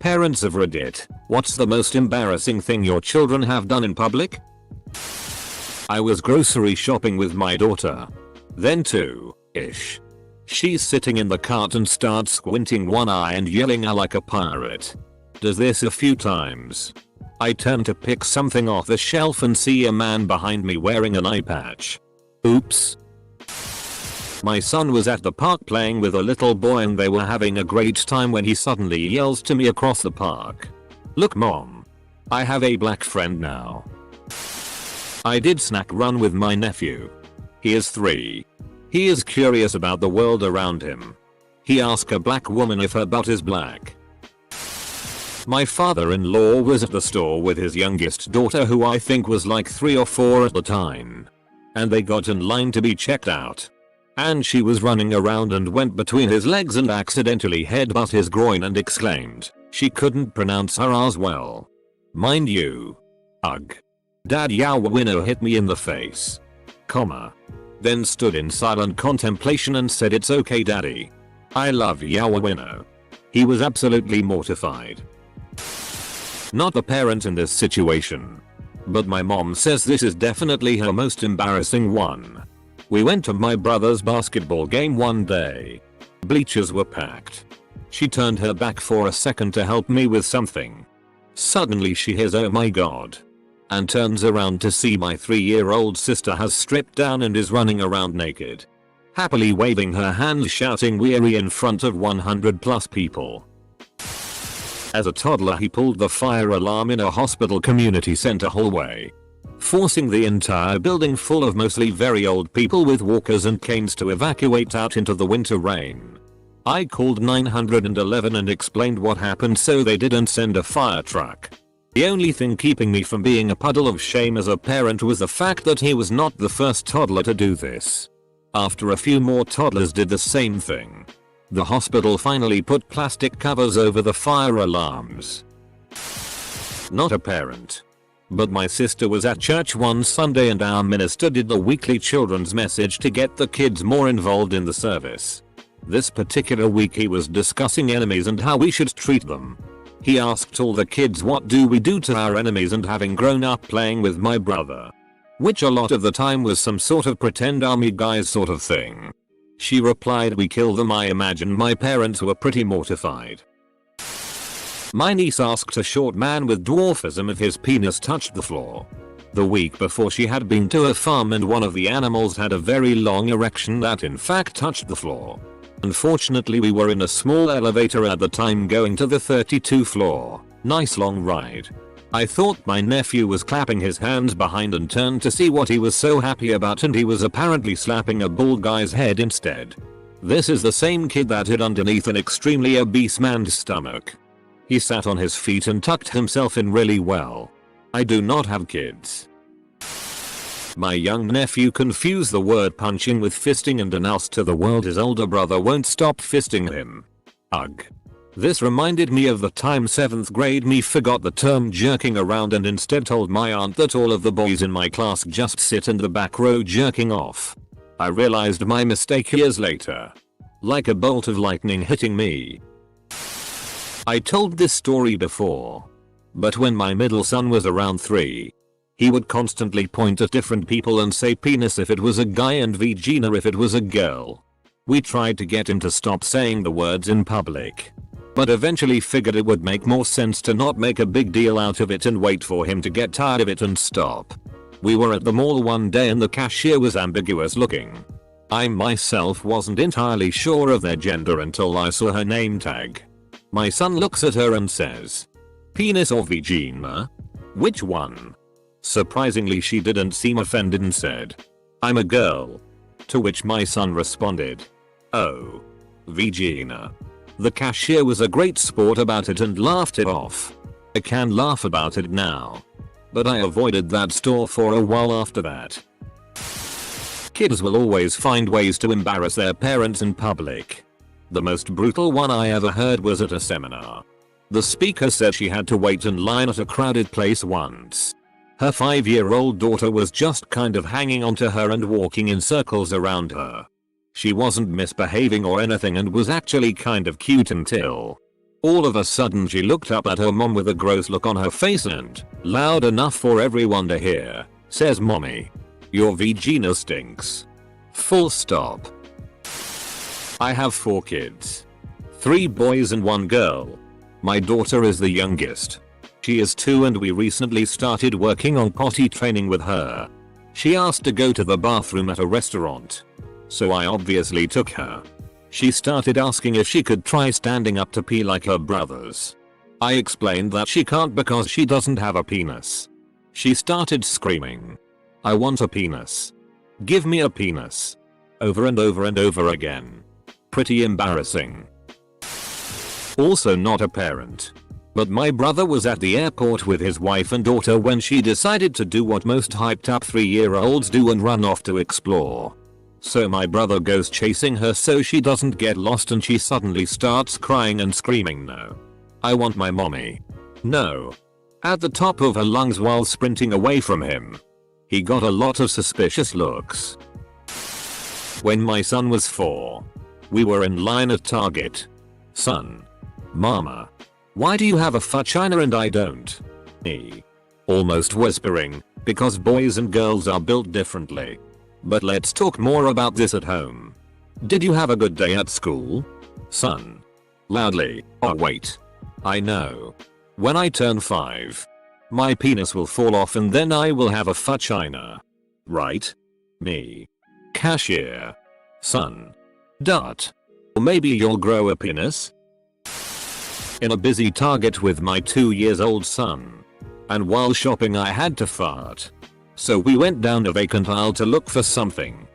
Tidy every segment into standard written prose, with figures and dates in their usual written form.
Parents of Reddit, what's the most embarrassing thing your children have done in public? I was grocery shopping with my daughter. Then 2-ish. She's sitting in the cart and starts squinting one eye and yelling like a pirate. Does this a few times. I turn to pick something off the shelf and see a man behind me wearing an eye patch. Oops. My son was at the park playing with a little boy and they were having a great time when he suddenly yells to me across the park. Look mom. I have a black friend now. I did snack run with my nephew. He is 3. He is curious about the world around him. He asked a black woman if her butt is black. My father-in-law was at the store with his youngest daughter who I think was like 3 or 4 at the time. And they got in line to be checked out. And she was running around and went between his legs and accidentally headbutt his groin and exclaimed she couldn't pronounce her R's well. Mind you. Ugh. Dad Yowawino hit me in the face. Then stood in silent contemplation and said it's okay daddy. I love Yowawino. He was absolutely mortified. Not the parent in this situation. But my mom says this is definitely her most embarrassing one. We went to my brother's basketball game one day. Bleachers were packed. She turned her back for a second to help me with something. Suddenly she hears oh my god. And turns around to see my 3-year-old sister has stripped down and is running around naked. Happily waving her hands shouting weary in front of 100+ people. As a toddler he pulled the fire alarm in a hospital community center hallway. Forcing the entire building full of mostly very old people with walkers and canes to evacuate out into the winter rain. I called 911 and explained what happened so they didn't send a fire truck. The only thing keeping me from being a puddle of shame as a parent was the fact that he was not the first toddler to do this. After a few more toddlers did the same thing. The hospital finally put plastic covers over the fire alarms. Not a parent. But my sister was at church one Sunday and our minister did the weekly children's message to get the kids more involved in the service. This particular week he was discussing enemies and how we should treat them. He asked all the kids what do we do to our enemies and having grown up playing with my brother. Which a lot of the time was some sort of pretend army guys sort of thing. She replied we kill them. I imagine my parents were pretty mortified. My niece asked a short man with dwarfism if his penis touched the floor. The week before she had been to a farm and one of the animals had a very long erection that in fact touched the floor. Unfortunately we were in a small elevator at the time going to the 32nd floor. Nice long ride. I thought my nephew was clapping his hands behind and turned to see what he was so happy about and he was apparently slapping a bald guy's head instead. This is the same kid that hid underneath an extremely obese man's stomach. He sat on his feet and tucked himself in really well. I do not have kids. My young nephew confused the word punching with fisting and announced to the world his older brother won't stop fisting him. Ugh. This reminded me of the time 7th grade me forgot the term jerking around and instead told my aunt that all of the boys in my class just sit in the back row jerking off. I realized my mistake years later. Like a bolt of lightning hitting me. I told this story before. But when my middle son was around 3, he would constantly point at different people and say penis if it was a guy and vagina if it was a girl. We tried to get him to stop saying the words in public. But eventually figured it would make more sense to not make a big deal out of it and wait for him to get tired of it and stop. We were at the mall one day and the cashier was ambiguous looking. I myself wasn't entirely sure of their gender until I saw her name tag. My son looks at her and says, penis or vagina? Which one? Surprisingly she didn't seem offended and said, I'm a girl. To which my son responded, oh. Vagina. The cashier was a great sport about it and laughed it off. I can laugh about it now. But I avoided that store for a while after that. Kids will always find ways to embarrass their parents in public. The most brutal one I ever heard was at a seminar. The speaker said she had to wait in line at a crowded place once. Her 5-year-old daughter was just kind of hanging onto her and walking in circles around her. She wasn't misbehaving or anything and was actually kind of cute until All of a sudden she looked up at her mom with a gross look on her face and, loud enough for everyone to hear, says, "Mommy, your vagina stinks." Full stop. I have 4 kids. 3 boys and 1 girl. My daughter is the youngest. She is 2 and we recently started working on potty training with her. She asked to go to the bathroom at a restaurant. So I obviously took her. She started asking if she could try standing up to pee like her brothers. I explained that she can't because she doesn't have a penis. She started screaming, "I want a penis. Give me a penis." Over and over and over again. Pretty embarrassing. Also not a parent. But my brother was at the airport with his wife and daughter when she decided to do what most hyped up 3-year-olds do and run off to explore. So my brother goes chasing her so she doesn't get lost and she suddenly starts crying and screaming, "No. I want my mommy. No." At the top of her lungs while sprinting away from him. He got a lot of suspicious looks. When my son was 4. We were in line at Target. "Son. Mama. Why do you have a vagina and I don't?" Me. Almost whispering, because boys and girls are built differently. "But let's talk more about this at home. Did you have a good day at school?" Son. Loudly, "Oh wait. I know. When I turn 5. My penis will fall off and then I will have a vagina. Right?" Me. Cashier. "Son. Dot. Or maybe you'll grow a penis?" In a busy Target with my 2-year-old son. And while shopping I had to fart. So we went down a vacant aisle to look for something.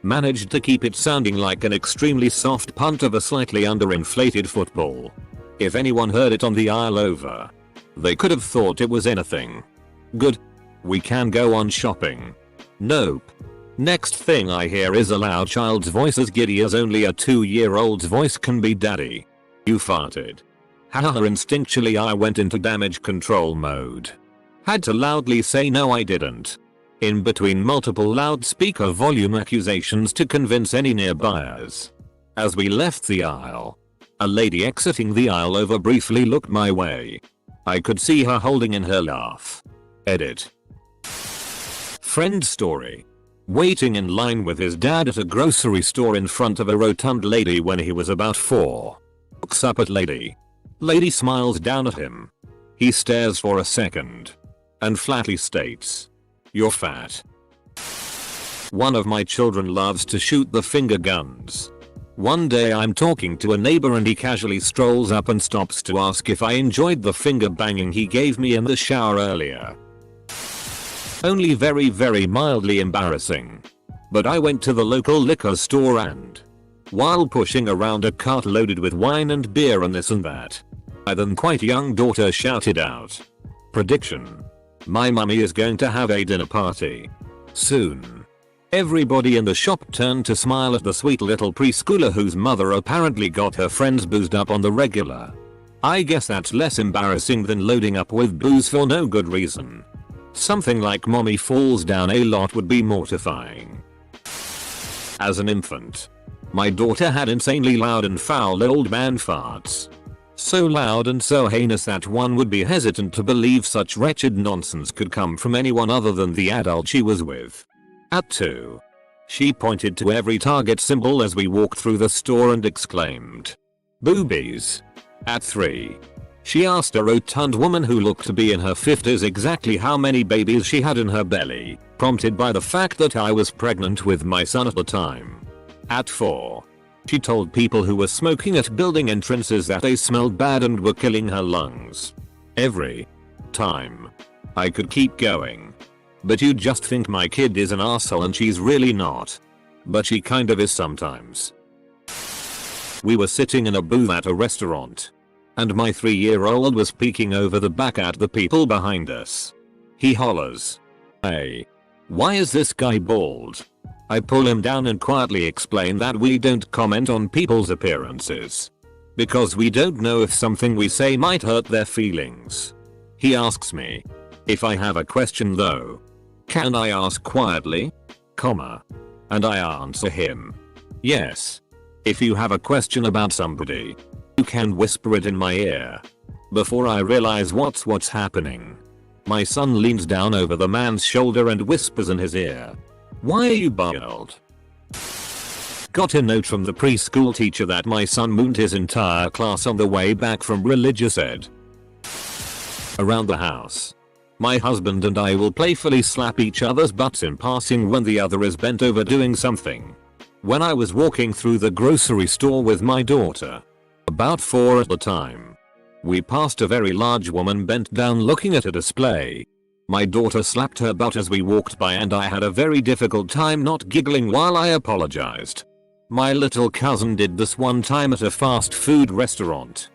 Managed to keep it sounding like an extremely soft punt of a slightly underinflated football. If anyone heard it on the aisle over, they could have thought it was anything. Good. We can go on shopping. Nope. Next thing I hear is a loud child's voice as giddy as only a 2-year-old's voice can be. "Daddy. You farted." Haha, instinctually I went into damage control mode. Had to loudly say no I didn't. In between multiple loudspeaker volume accusations to convince any nearbyers. As we left the aisle, a lady exiting the aisle over briefly looked my way. I could see her holding in her laugh. Edit. Friend story. Waiting in line with his dad at a grocery store in front of a rotund lady when he was about 4. Looks up at lady. Lady smiles down at him. He stares for a second. And flatly states, "You're fat." One of my children loves to shoot the finger guns. One day I'm talking to a neighbor and he casually strolls up and stops to ask if I enjoyed the finger banging he gave me in the shower earlier. Only very mildly embarrassing. But I went to the local liquor store and, while pushing around a cart loaded with wine and beer and this and that, my then quite young daughter shouted out, "Prediction. My mummy is going to have a dinner party. Soon." Everybody in the shop turned to smile at the sweet little preschooler whose mother apparently got her friends boozed up on the regular. I guess that's less embarrassing than loading up with booze for no good reason. Something like "mommy falls down a lot" would be mortifying. As an infant, my daughter had insanely loud and foul old man farts. So loud and so heinous that one would be hesitant to believe such wretched nonsense could come from anyone other than the adult she was with. At 2, she pointed to every Target symbol as we walked through the store and exclaimed, "Boobies." At 3, she asked a rotund woman who looked to be in her 50s exactly how many babies she had in her belly, prompted by the fact that I was pregnant with my son at the time. At 4, she told people who were smoking at building entrances that they smelled bad and were killing her lungs. Every time. I could keep going. But you'd just think my kid is an arsehole and she's really not. But she kind of is sometimes. We were sitting in a booth at a restaurant. And my 3-year-old was peeking over the back at the people behind us. He hollers, "Hey. Why is this guy bald?" I pull him down and quietly explain that we don't comment on people's appearances. Because we don't know if something we say might hurt their feelings. He asks me, if I have a question though. Can I ask quietly? And I answer him, yes. If you have a question about somebody. You can whisper it in my ear. Before I realize what's happening, my son leans down over the man's shoulder and whispers in his ear, "Why are you bald?" Got a note from the preschool teacher that my son mooned his entire class on the way back from religious ed. Around the house, my husband and I will playfully slap each other's butts in passing when the other is bent over doing something. When I was walking through the grocery store with my daughter, about 4 at the time, we passed a very large woman bent down looking at a display. My daughter slapped her butt as we walked by and I had a very difficult time not giggling while I apologized. My little cousin did this one time at a fast food restaurant.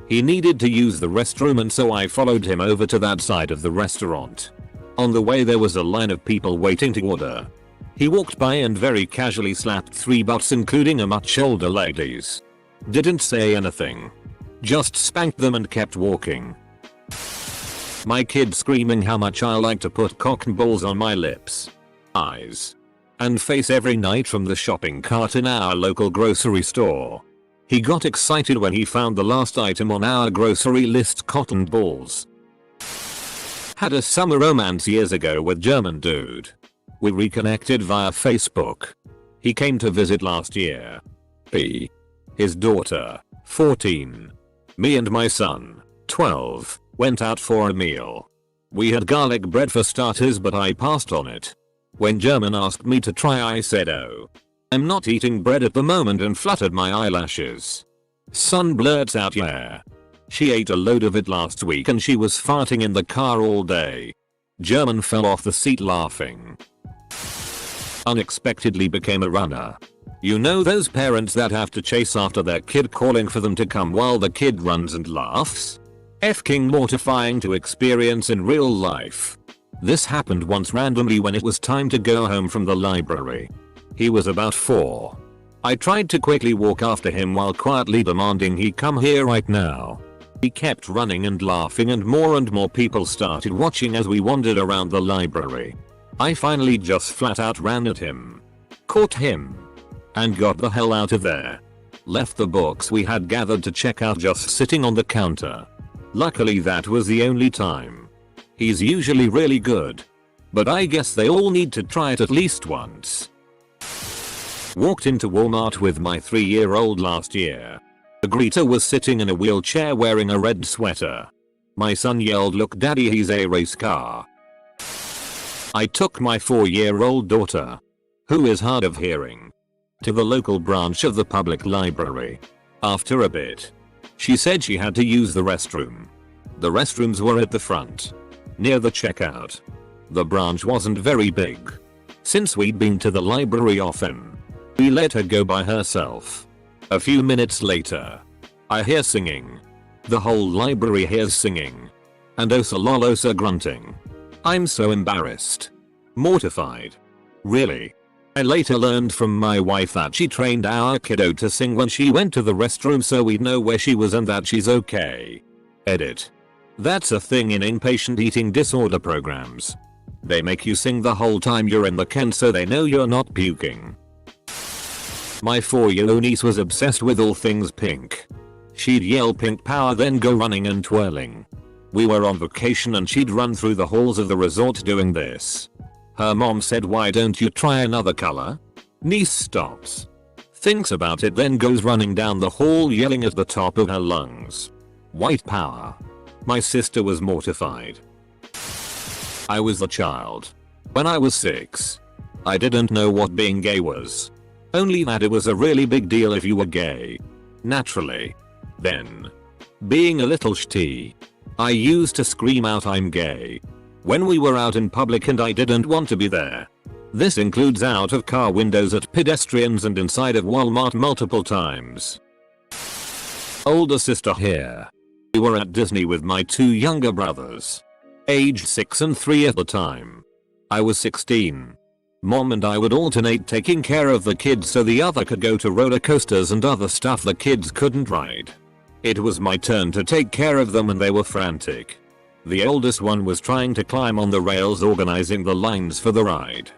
He needed to use the restroom and so I followed him over to that side of the restaurant. On the way there was a line of people waiting to order. He walked by and very casually slapped 3 butts including a much older lady's. Didn't say anything. Just spanked them and kept walking. My kid screaming how much I like to put cock and balls on my lips, eyes, and face every night from the shopping cart in our local grocery store. He got excited when he found the last item on our grocery list, cotton balls. Had a summer romance years ago with German dude. We reconnected via Facebook. He came to visit last year. His daughter, 14. Me and my son, 12, went out for a meal. We had garlic bread for starters but I passed on it. When German asked me to try I said oh, I'm not eating bread at the moment and fluttered my eyelashes. Son blurts out yeah. She ate a load of it last week and she was farting in the car all day. German fell off the seat laughing. Unexpectedly became a runner. You know those parents that have to chase after their kid calling for them to come while the kid runs and laughs? F-king mortifying to experience in real life. This happened once randomly when it was time to go home from the library. He was about 4. I tried to quickly walk after him while quietly demanding he come here right now. He kept running and laughing and more people started watching as we wandered around the library. I finally just flat out ran at him, caught him, and got the hell out of there. Left the books we had gathered to check out just sitting on the counter. Luckily that was the only time. He's usually really good, but I guess they all need to try it at least once. Walked into Walmart with my 3-year-old last year. The greeter was sitting in a wheelchair wearing a red sweater. My son yelled, "Look daddy, he's a race car." I took my 4-year-old daughter, who is hard of hearing, to the local branch of the public library. After a bit, she said she had to use the restroom. The restrooms were at the front, near the checkout. The branch wasn't very big. Since we'd been to the library often, we let her go by herself. A few minutes later, I hear singing. The whole library hears singing. And osa lolosa grunting. I'm so embarrassed. Mortified. Really. I later learned from my wife that she trained our kiddo to sing when she went to the restroom so we'd know where she was and that she's okay. Edit. That's a thing in inpatient eating disorder programs. They make you sing the whole time you're in the can so they know you're not puking. My 4-year-old niece was obsessed with all things pink. She'd yell pink power then go running and twirling. We were on vacation and she'd run through the halls of the resort doing this. Her mom said, "Why don't you try another color?" Niece stops, thinks about it, then goes running down the hall yelling at the top of her lungs, "White power." My sister was mortified. I was the child. When I was 6, I didn't know what being gay was. Only that it was a really big deal if you were gay. Naturally. Then, being a little shitty, I used to scream out I'm gay when we were out in public and I didn't want to be there. This includes out of car windows at pedestrians and inside of Walmart multiple times. Older sister here. We were at Disney with my 2 younger brothers, aged 6 and 3 at the time. I was 16. Mom and I would alternate taking care of the kids so the other could go to roller coasters and other stuff the kids couldn't ride. It was my turn to take care of them and they were frantic. The oldest one was trying to climb on the rails organizing the lines for the ride.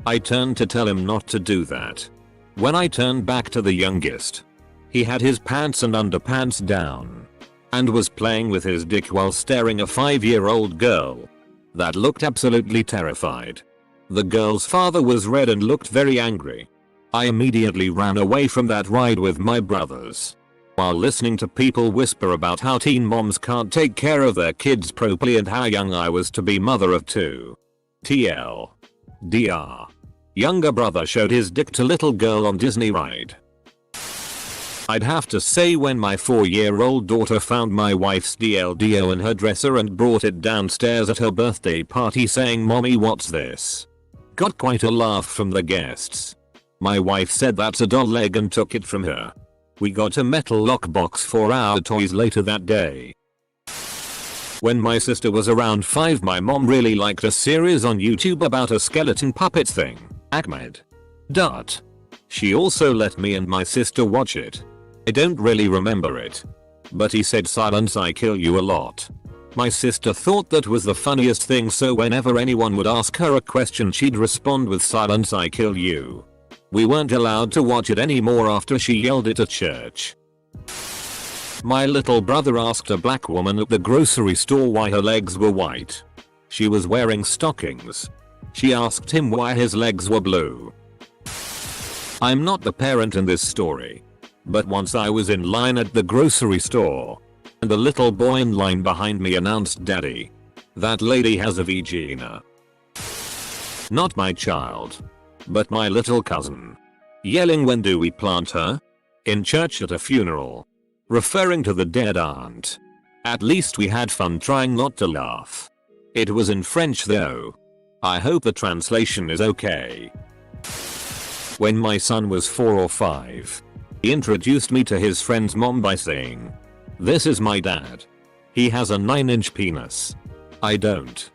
I turned to tell him not to do that. When I turned back to the youngest, He had his pants and underpants down and was playing with his dick while staring at a 5-year-old girl that looked absolutely terrified. The girl's father was red and looked very angry. I immediately ran away from that ride with my brothers while listening to people whisper about how teen moms can't take care of their kids properly and how young I was to be mother of two. TL. DR. Younger brother showed his dick to little girl on Disney ride. I'd have to say when my 4-year-old daughter found my wife's DLDO in her dresser and brought it downstairs at her birthday party saying, "Mommy, what's this?" Got quite a laugh from the guests. My wife said that's a doll leg and took it from her. We got a metal lockbox for our toys later that day. When my sister was around 5, my mom really liked a series on YouTube about a skeleton puppet thing, Ahmed. She also let me and my sister watch it. I don't really remember it, but he said "Silence, I kill you" a lot. My sister thought that was the funniest thing, so whenever anyone would ask her a question she'd respond with "Silence, I kill you." We weren't allowed to watch it anymore after she yelled it at church. My little brother asked a black woman at the grocery store why her legs were white. She was wearing stockings. She asked him why his legs were blue. I'm not the parent in this story, but once I was in line at the grocery store and the little boy in line behind me announced, "Daddy, that lady has a vagina." Not my child, but my little cousin. Yelling, "When do we plant her?" in church at a funeral, referring to the dead aunt. At least we had fun trying not to laugh. It was in French though. I hope the translation is okay. When my son was 4 or 5, he introduced me to his friend's mom by saying, "This is my dad. He has a 9-inch penis. I don't.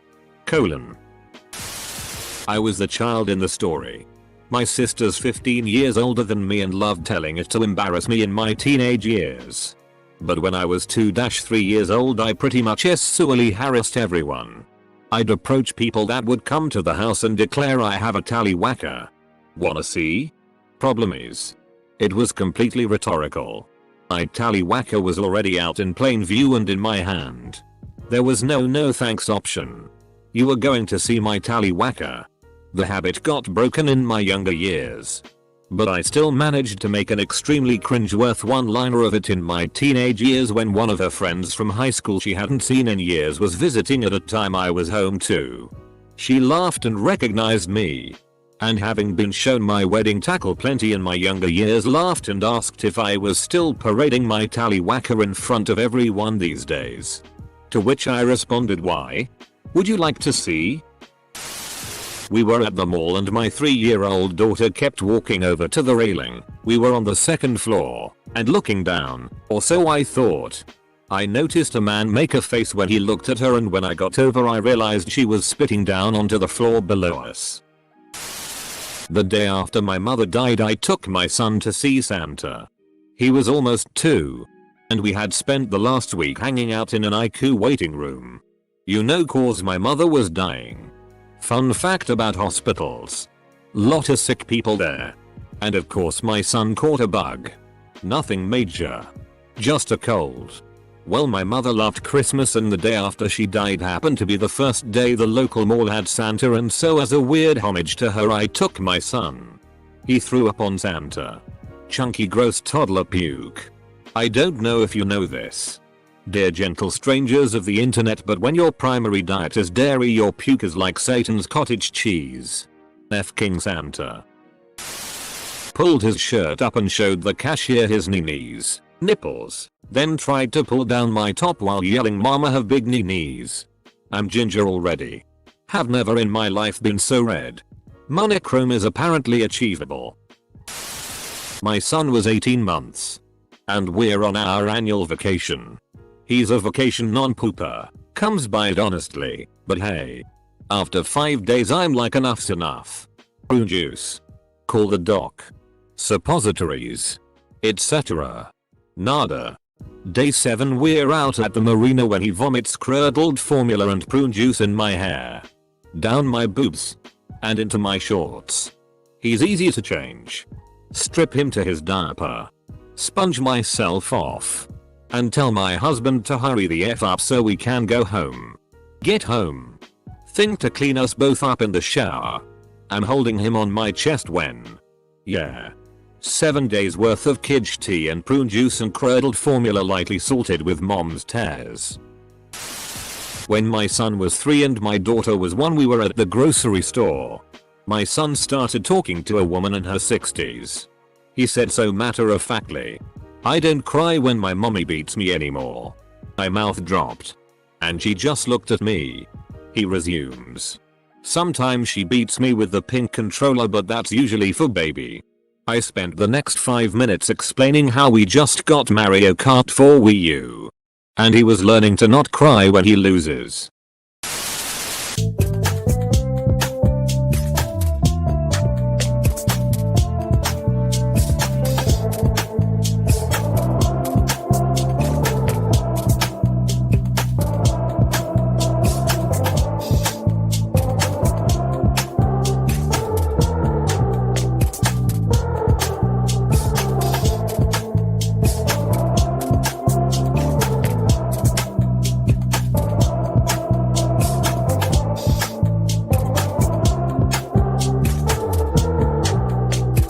I was the child in the story. My sister's 15 years older than me and loved telling it to embarrass me in my teenage years. But when I was 2-3 years old, I pretty much sexually harassed everyone. I'd approach people that would come to the house and declare, "I have a tallywhacker. Wanna see?" Problem is, it was completely rhetorical. My tallywhacker was already out in plain view and in my hand. There was no thanks option. You were going to see my tallywhacker. The habit got broken in my younger years, but I still managed to make an extremely cringe-worthy one-liner of it in my teenage years when one of her friends from high school she hadn't seen in years was visiting at a time I was home too. She laughed and recognized me, and having been shown my wedding tackle plenty in my younger years, laughed and asked if I was still parading my tallywhacker in front of everyone these days. To which I responded, "Why? Would you like to see?" We were at the mall and my 3-year-old daughter kept walking over to the railing. We were on the 2nd floor and looking down, or so I thought. I noticed a man make a face when he looked at her, and when I got over I realized she was spitting down onto the floor below us. The day after my mother died, I took my son to see Santa. He was almost 2, and we had spent the last week hanging out in an ICU waiting room. Cause my mother was dying. Fun fact about hospitals: lot of sick people there. And of course my son caught a bug. Nothing major, just a cold. Well, my mother loved Christmas, and the day after she died happened to be the first day the local mall had Santa, and so as a weird homage to her I took my son. He threw up on Santa. Chunky gross toddler puke. I don't know if you know this, dear gentle strangers of the internet, but when your primary diet is dairy, your puke is like Satan's cottage cheese. F King Santa pulled his shirt up and showed the cashier his knees, nipples, then tried to pull down my top while yelling, "Mama, have big knees." I'm ginger already. Have never in my life been so red. Monochrome is apparently achievable. My son was 18 months, and we're on our annual vacation. He's a vacation non-pooper, comes by it honestly, but hey. After 5 days I'm like, enough's enough. Prune juice. Call the doc. Suppositories. Etc. Nada. Day 7 we're out at the marina when he vomits curdled formula and prune juice in my hair, down my boobs, and into my shorts. He's easy to change. Strip him to his diaper. sponge myself off, and tell my husband to hurry the F up so we can go home. Get home. Think to clean us both up in the shower. I'm holding him on my chest when. Yeah. 7 days worth of kids tea and prune juice and curdled formula lightly salted with mom's tears. When my son was 3 and my daughter was 1, we were at the grocery store. My son started talking to a woman in her 60s. He said so matter-of-factly, "I don't cry when my mommy beats me anymore." My mouth dropped. And she just looked at me. He resumes. "Sometimes she beats me with the pink controller, but that's usually for baby." I spent the next 5 minutes explaining how we just got Mario Kart 4 Wii U. And he was learning to not cry when he loses.